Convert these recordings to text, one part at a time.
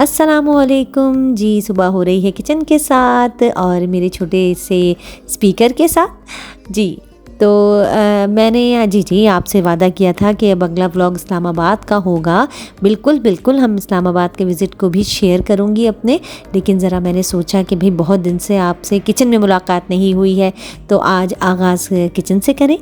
अस्सलामुअलैकुम जी। सुबह हो रही है किचन के साथ और मेरे छोटे से स्पीकर के साथ जी। तो मैंने जी आपसे वादा किया था कि अब अगला व्लॉग इस्लामाबाद का होगा। बिल्कुल बिल्कुल हम इस्लामाबाद के विज़िट को भी शेयर करूँगी अपने, लेकिन ज़रा मैंने सोचा कि भाई बहुत दिन से आपसे किचन में मुलाकात नहीं हुई है तो आज आगाज़ किचन से करें।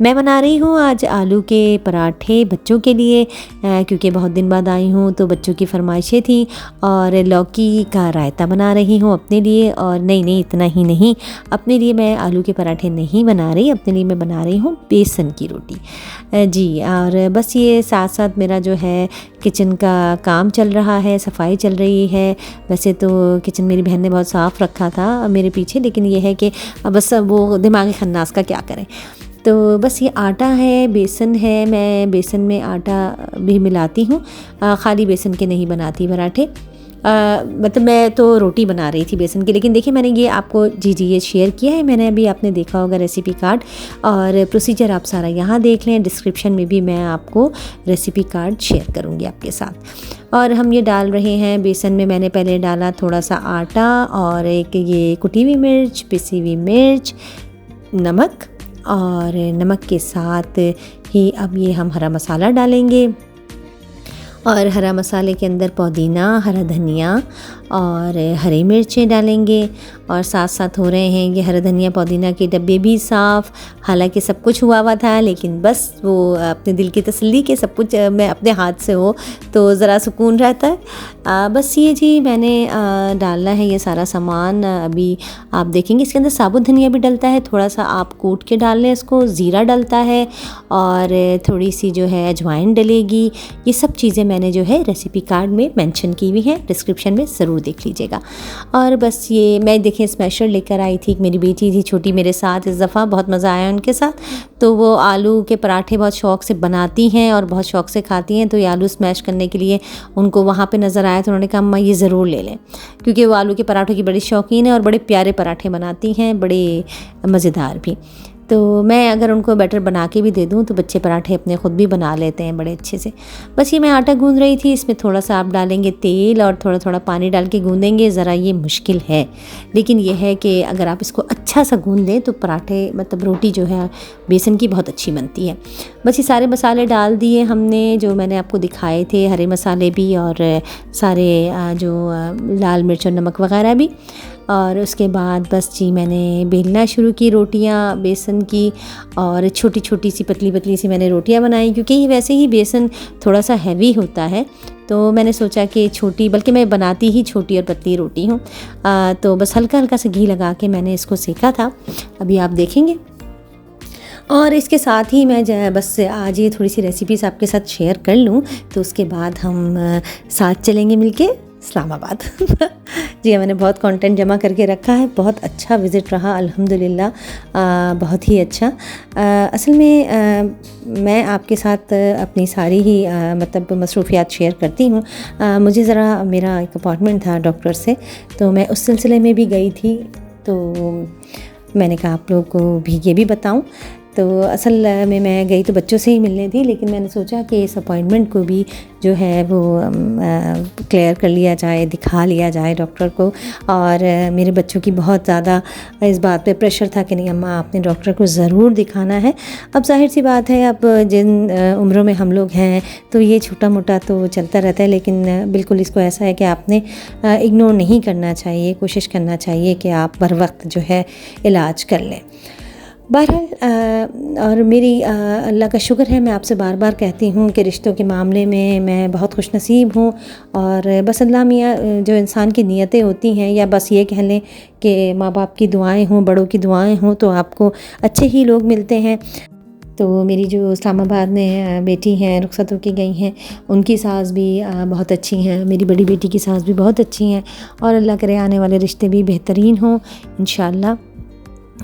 मैं बना रही हूँ आज आलू के पराठे बच्चों के लिए, क्योंकि बहुत दिन बाद आई हूँ तो बच्चों की फरमाइशें थी। और लौकी का रायता बना रही हूँ अपने लिए, और नहीं इतना ही नहीं, अपने लिए मैं आलू के पराठे नहीं बना रही, अपने लिए मैं बना रही हूँ बेसन की रोटी जी। और बस ये साथ साथ मेरा जो है किचन का काम चल रहा है, सफाई चल रही है। वैसे तो किचन मेरी बहन ने बहुत साफ़ रखा था मेरे पीछे, लेकिन ये है कि बस वो दिमागी खन्नास का क्या करें। तो बस ये आटा है, बेसन है, मैं बेसन में आटा भी मिलाती हूँ, खाली बेसन के नहीं बनाती पराठे। मतलब मैं तो रोटी बना रही थी बेसन की, लेकिन देखिए मैंने ये आपको जी ये शेयर किया है मैंने, अभी आपने देखा होगा रेसिपी कार्ड, और प्रोसीजर आप सारा यहाँ देख लें। डिस्क्रिप्शन में भी मैं आपको रेसिपी कार्ड शेयर करूँगी आपके साथ। और हम ये डाल रहे हैं बेसन में, मैंने पहले डाला थोड़ा सा आटा और एक ये कुटी हुई मिर्च, पिसी हुई मिर्च, नमक, और नमक के साथ ही अब ये हम हरा मसाला डालेंगे। और हरा मसाले के अंदर पुदीना, हरा धनिया और हरी मिर्चें डालेंगे। और साथ साथ हो रहे हैं ये हरा धनिया पुदीना के डब्बे भी साफ़, हालांकि सब कुछ हुआ था, लेकिन बस वो अपने दिल की तसल्ली के सब कुछ मैं अपने हाथ से हो तो ज़रा सुकून रहता है। बस ये जी मैंने डालना है ये सारा सामान। अभी आप देखेंगे इसके अंदर साबुत धनिया भी डलता है, थोड़ा सा आप कूट के डाल लें इसको, ज़ीरा डलता है और थोड़ी सी जो है अजवाइन डलेगी। ये सब चीज़ें मैंने जो है रेसिपी कार्ड में मेंशन की हुई है, डिस्क्रिप्शन में ज़रूर देख लीजिएगा। और बस ये मैं देखिए स्मैशर लेकर आई थी, मेरी बेटी थी छोटी मेरे साथ इस दफ़ा, बहुत मज़ा आया उनके साथ। तो वो आलू के पराठे बहुत शौक़ से बनाती हैं और बहुत शौक़ से खाती हैं, तो ये आलू स्मैश करने के लिए उनको वहाँ पे नज़र आया तो उन्होंने कहा अम्मा ये ज़रूर ले लें, क्योंकि वो आलू के पराठों की बड़ी शौकीन है और बड़े प्यारे पराठे बनाती हैं, बड़े मज़ेदार भी। तो मैं अगर उनको बैटर बना के भी दे दूँ तो बच्चे पराठे अपने ख़ुद भी बना लेते हैं बड़े अच्छे से। बस ये मैं आटा गूँध रही थी, इसमें थोड़ा सा आप डालेंगे तेल और थोड़ा थोड़ा पानी डाल के गूँधेंगे। ज़रा ये मुश्किल है, लेकिन ये है कि अगर आप इसको अच्छा सा गूँध दें तो पराठे मतलब रोटी जो है बेसन की बहुत अच्छी बनती है। बस ये सारे मसाले डाल दिए हमने जो मैंने आपको दिखाए थे, हरे मसाले भी और सारे जो लाल मिर्च और नमक वगैरह भी। और उसके बाद बस जी मैंने बेलना शुरू की रोटियां बेसन की, और छोटी छोटी सी पतली पतली सी मैंने रोटियां बनाई, क्योंकि वैसे ही बेसन थोड़ा सा हैवी होता है तो मैंने सोचा कि छोटी, बल्कि मैं बनाती ही छोटी और पतली रोटी हूँ। तो बस हल्का हल्का सा घी लगा के मैंने इसको सेका था, अभी आप देखेंगे। और इसके साथ ही मैं बस आज ये थोड़ी सी रेसिपीज़ आपके साथ शेयर कर लूँ, तो उसके बाद हम साथ चलेंगे मिलके इस्लामाबाद जी मैंने बहुत कंटेंट जमा करके रखा है, बहुत अच्छा विज़िट रहा अल्हम्दुलिल्लाह, बहुत ही अच्छा। असल में मैं आपके साथ अपनी सारी ही मतलब मसरूफ़ियात शेयर करती हूँ। मुझे ज़रा मेरा एक अपॉइंटमेंट था डॉक्टर से, तो मैं उस सिलसिले में भी गई थी, तो मैंने कहा आप लोगों को भी ये भी बताऊँ। तो असल में मैं गई तो बच्चों से ही मिलने थी, लेकिन मैंने सोचा कि इस अपॉइंटमेंट को भी जो है वो क्लियर कर लिया जाए, दिखा लिया जाए डॉक्टर को। और मेरे बच्चों की बहुत ज़्यादा इस बात पे प्रेशर था कि नहीं अम्मा आपने डॉक्टर को ज़रूर दिखाना है। अब जाहिर सी बात है, अब जिन उम्रों में हम लोग हैं तो ये छोटा मोटा तो चलता रहता है, लेकिन बिल्कुल इसको ऐसा है कि आपने इग्नोर नहीं करना चाहिए, कोशिश करना चाहिए कि आप बर वक्त जो है इलाज कर लें। बहरहाल और मेरी अल्लाह का शुक्र है, मैं आपसे बार बार कहती हूँ कि रिश्तों के मामले में मैं बहुत खुशनसीब हूँ। और बस अल्लाह मियाँ जो इंसान की नीयतें होती हैं, या बस ये कह लें कि माँ बाप की दुआएं हों, बड़ों की दुआएं हों, तो आपको अच्छे ही लोग मिलते हैं। तो मेरी जो इस्लामाबाद में बेटी हैं रुखसत होकर गई हैं, उनकी सास भी बहुत अच्छी हैं, मेरी बड़ी बेटी की सास भी बहुत अच्छी हैं, और अल्लाह करे आने वाले रिश्ते भी बेहतरीन हों इंशाअल्लाह।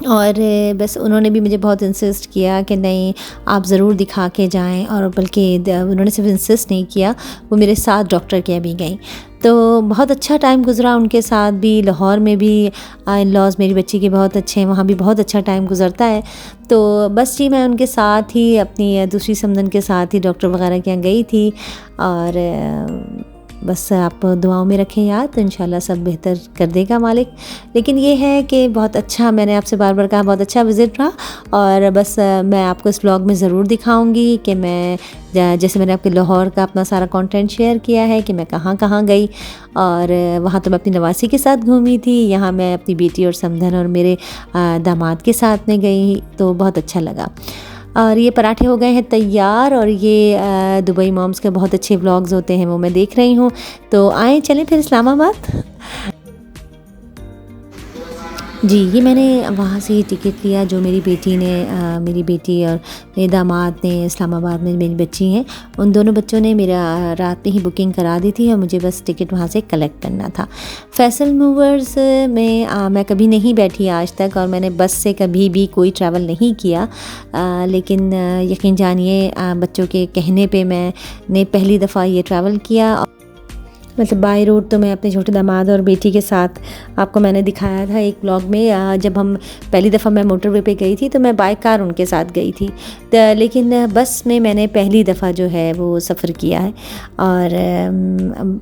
और बस उन्होंने भी मुझे बहुत इंसिस्ट किया कि नहीं आप ज़रूर दिखा के जाएं, और बल्कि उन्होंने सिर्फ इंसिस्ट नहीं किया, वो मेरे साथ डॉक्टर के भी गई। तो बहुत अच्छा टाइम गुज़रा उनके साथ भी। लाहौर में भी इन-लॉज़ मेरी बच्ची के बहुत अच्छे हैं, वहाँ भी बहुत अच्छा टाइम गुज़रता है। तो बस जी मैं उनके साथ ही अपनी दूसरी समधन के साथ ही डॉक्टर वग़ैरह के यहाँ गई थी, और बस आप दुआओं में रखें याद, तो इंशाल्लाह सब बेहतर कर देगा मालिक। लेकिन ये है कि बहुत अच्छा, मैंने आपसे बार बार कहा, बहुत अच्छा विज़िट रहा। और बस मैं आपको इस व्लॉग में ज़रूर दिखाऊंगी कि मैं जैसे मैंने आपके लाहौर का अपना सारा कंटेंट शेयर किया है कि मैं कहाँ कहाँ गई। और वहाँ तो मैं अपनी नवासी के साथ घूमी थी, यहाँ मैं अपनी बेटी और समधन और मेरे दामाद के साथ में गई, तो बहुत अच्छा लगा। और ये पराठे हो गए हैं तैयार, और ये दुबई मॉम्स के बहुत अच्छे व्लॉग्स होते हैं वो मैं देख रही हूँ। तो आए चलें फिर इस्लामाबाद। जी, ये मैंने वहाँ से ही टिकट लिया जो मेरी बेटी ने मेरी बेटी और मेरे दामाद ने, इस्लामाबाद में मेरी बच्ची हैं, उन दोनों बच्चों ने मेरा रात में ही बुकिंग करा दी थी और मुझे बस टिकट वहाँ से कलेक्ट करना था। फैसल मूवर्स में मैं कभी नहीं बैठी आज तक, और मैंने बस से कभी भी कोई ट्रैवल नहीं किया। लेकिन यकीन जानिए बच्चों के कहने पे मैंने पहली दफ़ा ये ट्रैवल किया। मतलब बाय रोड तो मैं अपने छोटे दामाद और बेटी के साथ, आपको मैंने दिखाया था एक ब्लॉग में, जब हम पहली दफ़ा मैं मोटरवे पे गई थी तो मैं बाय कार उनके साथ गई थी। लेकिन बस में मैंने पहली दफ़ा जो है वो सफ़र किया है, और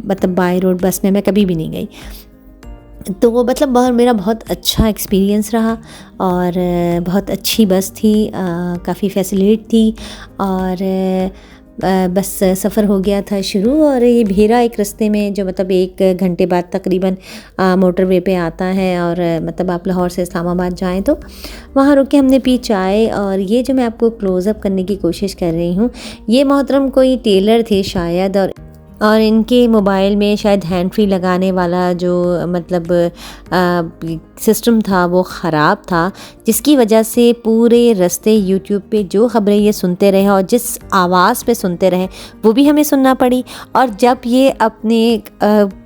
मतलब बाय रोड बस में मैं कभी भी नहीं गई। तो वो मतलब मेरा बहुत अच्छा एक्सपीरियंस रहा, और बहुत अच्छी बस थी, काफ़ी फैसिलिटी थी। और बस सफ़र हो गया था शुरू, और ये भेरा एक रास्ते में जो मतलब 1 घंटे बाद तकरीबन मोटरवे पे आता है, और मतलब आप लाहौर से इस्लामाबाद जाएं तो वहाँ रुक के हमने पी चाय। और ये जो मैं आपको क्लोज़अप करने की कोशिश कर रही हूँ, ये मोहतरम कोई टेलर थे शायद, और इनके मोबाइल में शायद हैंड फ्री लगाने वाला जो मतलब सिस्टम था वो ख़राब था, जिसकी वजह से पूरे रास्ते यूट्यूब पे जो ख़बरें ये सुनते रहे और जिस आवाज़ पे सुनते रहे वो भी हमें सुनना पड़ी। और जब ये अपने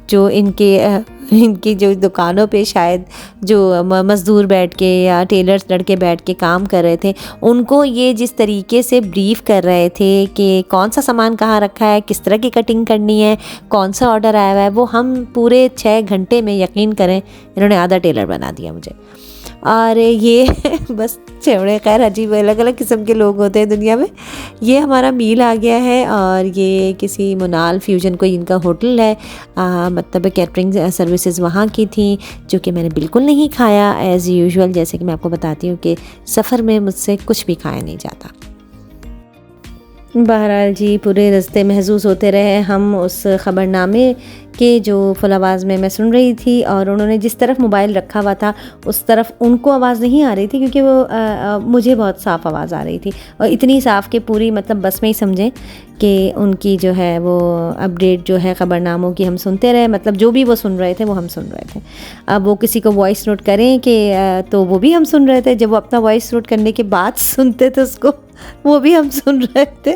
जो इनकी जो दुकानों पे शायद जो मज़दूर बैठ के या टेलर्स लड़के बैठ के काम कर रहे थे, उनको ये जिस तरीके से ब्रीफ़ कर रहे थे कि कौन सा सामान कहाँ रखा है, किस तरह की कटिंग करनी है, कौन सा ऑर्डर आया हुआ है, वो हम पूरे 6 घंटे में, यकीन करें, इन्होंने आधा टेलर बना दिया मुझे। और ये बस चवड़े, खैर अजीब अलग अलग किस्म के लोग होते हैं दुनिया में। ये हमारा मील आ गया है, और ये किसी मुनाल फ्यूजन कोई इनका होटल है, मतलब कैटरिंग सर्विसेज वहाँ की थी, जो कि मैंने बिल्कुल नहीं खाया एज़ यूजुअल। जैसे कि मैं आपको बताती हूँ कि सफ़र में मुझसे कुछ भी खाया नहीं जाता। बहरहाल जी, पूरे रास्ते महसूस होते रहे हम उस ख़बरनामे के जो फुल आवाज़ में मैं सुन रही थी, और उन्होंने जिस तरफ मोबाइल रखा हुआ था उस तरफ उनको आवाज़ नहीं आ रही थी, क्योंकि वो मुझे बहुत साफ़ आवाज़ आ रही थी, और इतनी साफ़ कि पूरी मतलब बस में ही समझें कि उनकी जो है वो अपडेट जो है ख़बरनामों की हम सुनते रहे। मतलब जो भी वो सुन रहे थे वो हम सुन रहे थे। अब वो किसी को वॉइस नोट करें कि तो वो भी हम सुन रहे थे, जब वो अपना वॉइस नोट करने के बाद सुनते थे उसको, वो भी हम सुन रहे थे।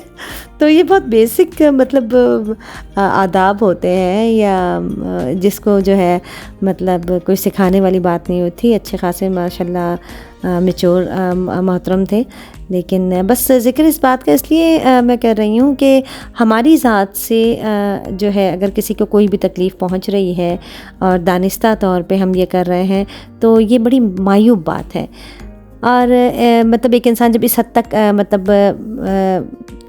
तो ये बहुत बेसिक मतलब आदाब होते हैं, या जिसको जो है मतलब कोई सिखाने वाली बात नहीं होती। अच्छे खासे माशाल्लाह मैच्योर मोहतरम थे। लेकिन बस ज़िक्र इस बात का इसलिए मैं कर रही हूँ कि हमारी ज़ात से जो है अगर किसी को कोई भी तकलीफ़ पहुँच रही है और दानिस्ता तौर पे हम ये कर रहे हैं, तो ये बड़ी मायूब बात है। और मतलब एक इंसान जब इस हद तक मतलब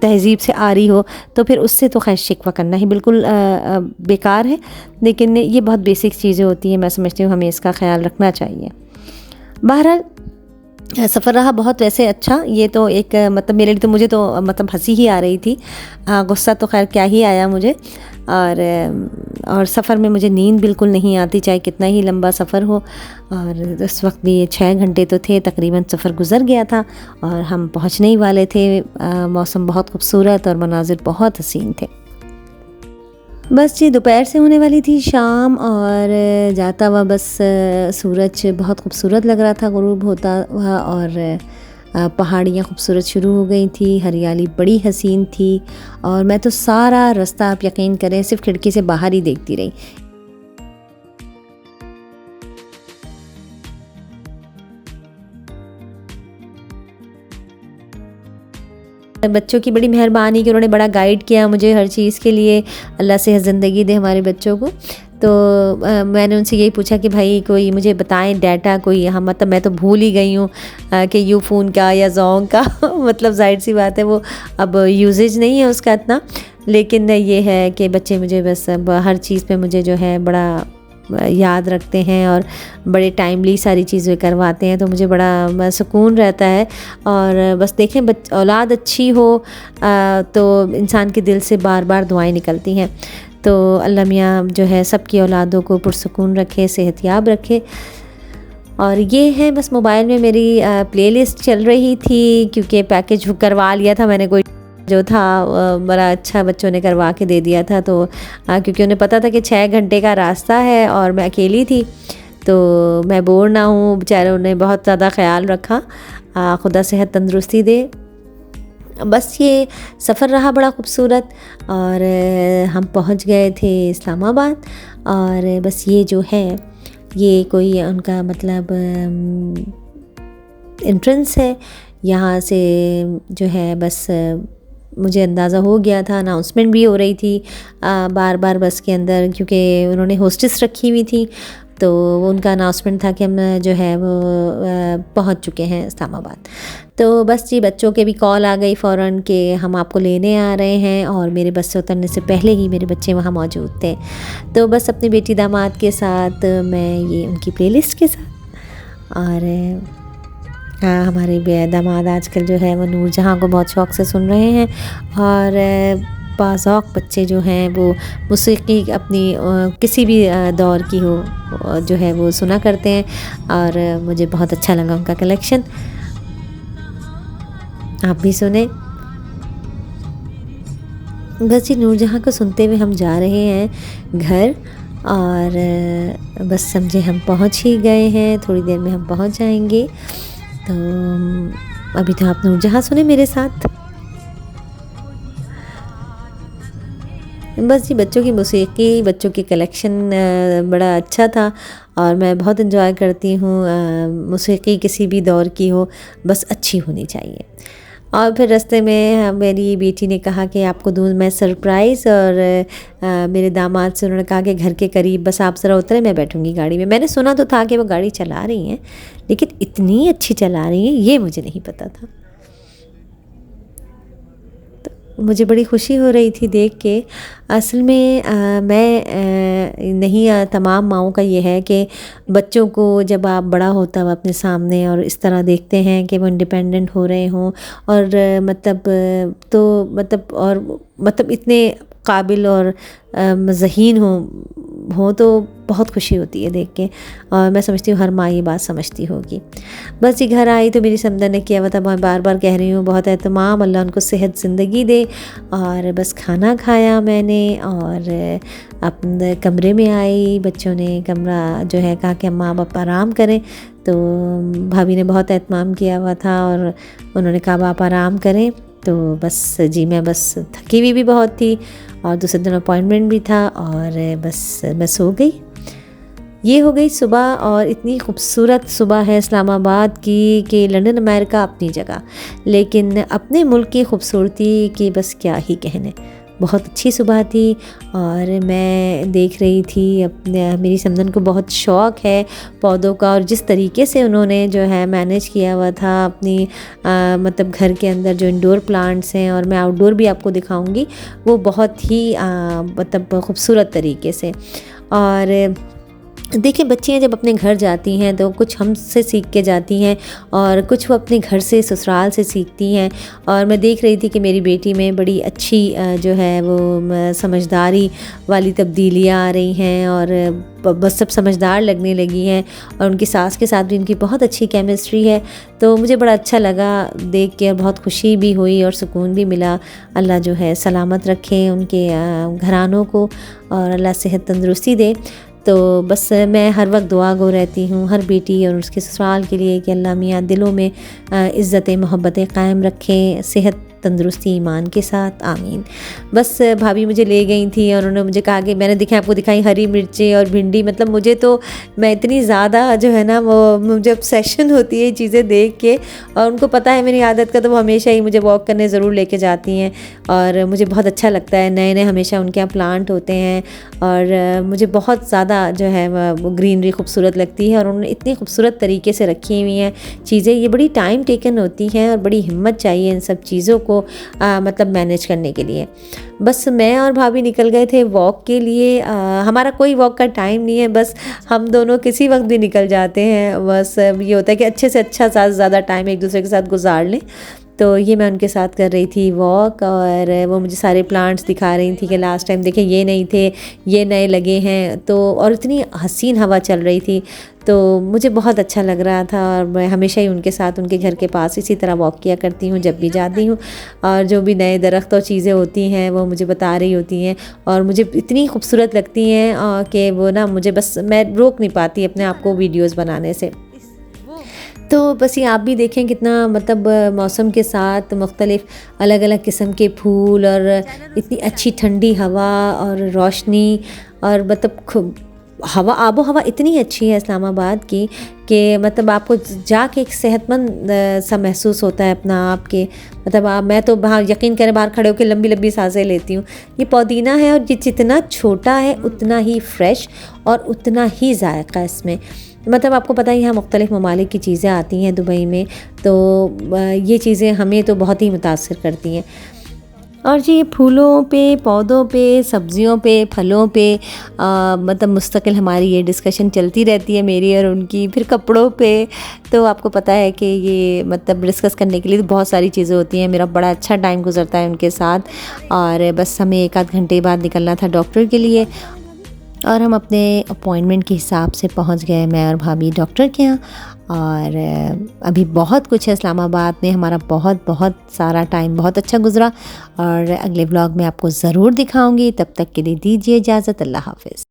तहज़ीब से आ रही हो, तो फिर उससे तो खैर शिकवा करना ही बिल्कुल बेकार है। लेकिन ये बहुत बेसिक चीज़ें होती हैं, मैं समझती हूँ हमें इसका ख्याल रखना चाहिए। बहरहाल सफ़र रहा बहुत वैसे अच्छा। ये तो एक मतलब मेरे लिए तो, मुझे तो मतलब हंसी ही आ रही थी, गुस्सा तो खैर क्या ही आया मुझे। और सफ़र में मुझे नींद बिल्कुल नहीं आती, चाहे कितना ही लंबा सफ़र हो। और उस वक्त भी 6 घंटे तो थे तकरीबन, सफ़र गुज़र गया था और हम पहुँचने ही वाले थे। मौसम बहुत खूबसूरत और मनाजिर बहुत हसीन थे। बस जी, दोपहर से होने वाली थी शाम, और जाता हुआ बस सूरज बहुत खूबसूरत लग रहा था गुरूब होता हुआ, और पहाड़ियाँ खूबसूरत शुरू हो गई थी, हरियाली बड़ी हसीन थी। और मैं तो सारा रास्ता, आप यकीन करें, सिर्फ खिड़की से बाहर ही देखती रही। बच्चों की बड़ी मेहरबानी कि उन्होंने बड़ा गाइड किया मुझे हर चीज़ के लिए। अल्लाह से ज़िंदगी दे हमारे बच्चों को। तो मैंने उनसे यही पूछा कि भाई कोई मुझे बताएं डाटा कोई यहाँ, मतलब मैं तो भूल ही गई हूँ कि यूफ़ोन का या जोंग का मतलब ज़ाहिर सी बात है वो अब यूजेज नहीं है उसका इतना। लेकिन ये है कि बच्चे मुझे बस अब हर चीज़ पे मुझे जो है बड़ा याद रखते हैं और बड़े टाइमली सारी चीज़ें करवाते हैं, तो मुझे बड़ा सुकून रहता है। और बस देखें औलाद अच्छी हो तो इंसान के दिल से बार बार दुआएं निकलती हैं। तो अल्लाह मियाँ जो है सबकी औलादों को पुरसुकून रखे, सेहतयाब रखे। और ये है बस मोबाइल में मेरी प्लेलिस्ट चल रही थी, क्योंकि पैकेज करवा लिया था मैंने, कोई जो था बड़ा अच्छा बच्चों ने करवा के दे दिया था। तो क्योंकि उन्हें पता था कि 6 घंटे का रास्ता है और मैं अकेली थी, तो मैं बोर ना हूँ, बेचारों ने बहुत ज़्यादा ख़्याल रखा। खुदा सेहत तंदुरुस्ती दे। बस ये सफ़र रहा बड़ा खूबसूरत और हम पहुँच गए थे इस्लामाबाद। और बस ये जो है ये कोई उनका मतलब एंट्रेंस है। यहाँ से जो है बस मुझे अंदाज़ा हो गया था, अनाउंसमेंट भी हो रही थी बार बार बस के अंदर, क्योंकि उन्होंने होस्टेस रखी हुई थी, तो उनका अनाउंसमेंट था कि हम जो है वो पहुंच चुके हैं इस्लामाबाद। तो बस जी बच्चों के भी कॉल आ गई फ़ौरन कि हम आपको लेने आ रहे हैं, और मेरे बस से उतरने से पहले ही मेरे बच्चे वहाँ मौजूद थे। तो बस अपनी बेटी दामाद के साथ मैं ये उनकी प्लेलिस्ट के साथ, और हमारे दामाद आजकल जो है वो नूरजहाँ को बहुत शौक़ से सुन रहे हैं, और बाज़ौक़ बच्चे जो हैं वो मौसीक़ी अपनी किसी भी दौर की हो जो है वो सुना करते हैं, और मुझे बहुत अच्छा लगा उनका कलेक्शन। आप भी सुने। बस जी नूरजहाँ को सुनते हुए हम जा रहे हैं घर, और बस समझे हम पहुँच ही गए हैं, थोड़ी देर में हम पहुँच जाएंगे। तो अभी तो आप नूरजहाँ सुने मेरे साथ। बस जी बच्चों की मौसीक़ी, बच्चों की कलेक्शन बड़ा अच्छा था, और मैं बहुत इन्जॉय करती हूँ। मौसीक़ी किसी भी दौर की हो, बस अच्छी होनी चाहिए। और फिर रास्ते में मेरी बेटी ने कहा कि आपको दूँ मैं सरप्राइज़, और मेरे दामाद से उन्होंने कहा कि घर के करीब बस आप ज़रा उतरे, मैं बैठूंगी गाड़ी में। मैंने सुना तो था कि वो गाड़ी चला रही हैं, लेकिन इतनी अच्छी चला रही हैं ये मुझे नहीं पता था। मुझे बड़ी खुशी हो रही थी देख के। असल में नहीं तमाम माँओं का ये है कि बच्चों को जब आप बड़ा होता है अपने सामने और इस तरह देखते हैं कि वो इंडिपेंडेंट हो रहे हों, और मतलब इतने काबिल और ज़हीन हो तो बहुत खुशी होती है देख के, और मैं समझती हूँ हर माँ ये बात समझती होगी। बस ये घर आई तो मेरी समदन ने किया हुआ था, मैं बार बार कह रही हूँ, बहुत एहतमाम, अल्लाह उनको सेहत ज़िंदगी दे। और बस खाना खाया मैंने, और अपने कमरे में आई। बच्चों ने कमरा जो है कहा कि अम्मा आप आराम करें, तो भाभी ने बहुत एहतमाम किया हुआ था और उन्होंने कहा आप आराम करें। तो बस जी मैं बस थकी हुई भी बहुत थी, और दूसरे दिन अपॉइंटमेंट भी था, और बस मैं सो गई। ये हो गई सुबह, और इतनी खूबसूरत सुबह है इस्लामाबाद की कि लंदन अमेरिका अपनी जगह, लेकिन अपने मुल्क की खूबसूरती की बस क्या ही कहने। बहुत अच्छी सुबह थी, और मैं देख रही थी मेरी समदन को बहुत शौक़ है पौधों का, और जिस तरीके से उन्होंने जो है मैनेज किया हुआ था अपनी मतलब घर के अंदर जो इंडोर प्लांट्स हैं, और मैं आउटडोर भी आपको दिखाऊंगी, वो बहुत ही मतलब खूबसूरत तरीके से। और देखिए बच्चियाँ जब अपने घर जाती हैं तो कुछ हमसे सीख के जाती हैं, और कुछ वो अपने घर से ससुराल से सीखती हैं। और मैं देख रही थी कि मेरी बेटी में बड़ी अच्छी जो है वो समझदारी वाली तब्दीलियाँ आ रही हैं, और बस सब समझदार लगने लगी हैं, और उनकी सास के साथ भी उनकी बहुत अच्छी केमिस्ट्री है। तो मुझे बड़ा अच्छा लगा देख के, और बहुत खुशी भी हुई और सुकून भी मिला। अल्लाह जो है सलामत रखे उनके घरानों को, और अल्लाह सेहत तंदुरुस्ती दे। तो बस मैं हर वक्त दुआ गो रहती हूँ हर बेटी और उसके ससुराल के लिए कि अल्लाह मियाँ दिलों में इज़्ज़तें मोहब्बतें कायम रखें, सेहत तंदुरुस्ती ईमान के साथ, आमीन। बस भाभी मुझे ले गई थी, और उन्होंने मुझे कहा कि मैंने आपको दिखाई हरी मिर्चें और भिंडी। मतलब मुझे तो मैं इतनी ज़्यादा जो है ना वो मुझे ऑब्सेशन होती है चीज़ें देख के, और उनको पता है मेरी आदत का, तो वो हमेशा ही मुझे वॉक करने ज़रूर लेके जाती हैं, और मुझे बहुत अच्छा लगता है। नए नए हमेशा उनके यहाँ प्लांट होते हैं, और मुझे बहुत ज़्यादा जो है वो ग्रीनरी खूबसूरत लगती है, और उन्होंने इतनी खूबसूरत तरीके से रखी हुई हैं चीज़ें। ये बड़ी टाइम टेकन होती हैं, और बड़ी हिम्मत चाहिए इन सब चीज़ों को मतलब मैनेज करने के लिए। बस मैं और भाभी निकल गए थे वॉक के लिए। हमारा कोई वॉक का टाइम नहीं है, बस हम दोनों किसी वक्त भी निकल जाते हैं। बस ये होता है कि अच्छे से अच्छा ज़्यादा से ज़्यादा टाइम एक दूसरे के साथ गुजार लें। तो ये मैं उनके साथ कर रही थी वॉक, और वो मुझे सारे प्लांट्स दिखा रही थी कि लास्ट टाइम देखे ये नहीं थे, ये नए लगे हैं। तो और इतनी हसीन हवा चल रही थी, तो मुझे बहुत अच्छा लग रहा था। और मैं हमेशा ही उनके साथ उनके घर के पास इसी तरह वॉक किया करती हूँ जब भी जाती हूँ। और जो भी नए दरख्त और चीज़ें होती हैं वो मुझे बता रही होती हैं, और मुझे इतनी खूबसूरत लगती हैं कि वो ना मुझे बस मैं रोक नहीं पाती अपने आप को वीडियोज़ बनाने से। तो बस ये आप भी देखें कितना मतलब मौसम के साथ मुख्तलिफ़ अलग अलग किस्म के फूल, और इतनी अच्छी ठंडी हवा और रोशनी, और मतलब हवा आबो हवा इतनी अच्छी है इस्लामाबाद की कि मतलब आपको जाके एक सेहतमंद सा महसूस होता है अपना आप के। मतलब मैं तो बाहर यकीन करें बाहर खड़े होकर लंबी लंबी सांसें लेती हूँ। ये पुदीना है, और ये जितना छोटा है उतना ही फ्रेश और उतना ही जायका इसमें। मतलब आपको पता ही यहाँ मुख्तलिफ़ ममालिक की चीज़ें आती हैं दुबई में, तो ये चीज़ें हमें तो बहुत ही मुतासिर करती हैं। और जी फूलों पे, पौधों पे, सब्जियों पे, फलों पे मतलब मुस्तकिल हमारी ये डिस्कशन चलती रहती है मेरी और उनकी। फिर कपड़ों पे तो आपको पता है कि ये मतलब डिस्कस करने के लिए तो बहुत सारी चीज़ें होती हैं। मेरा बड़ा अच्छा टाइम गुजरता है उनके साथ, और बस हमें 1 आध घंटे बाद निकलना था डॉक्टर के लिए, और हम अपने अपॉइंटमेंट के हिसाब से पहुंच गए मैं और भाभी डॉक्टर के यहाँ। और अभी बहुत कुछ है इस्लामाबाद में, हमारा बहुत बहुत सारा टाइम बहुत अच्छा गुजरा, और अगले व्लॉग में आपको ज़रूर दिखाऊंगी। तब तक के लिए दीजिए इजाज़त। अल्लाह हाफ़िज़।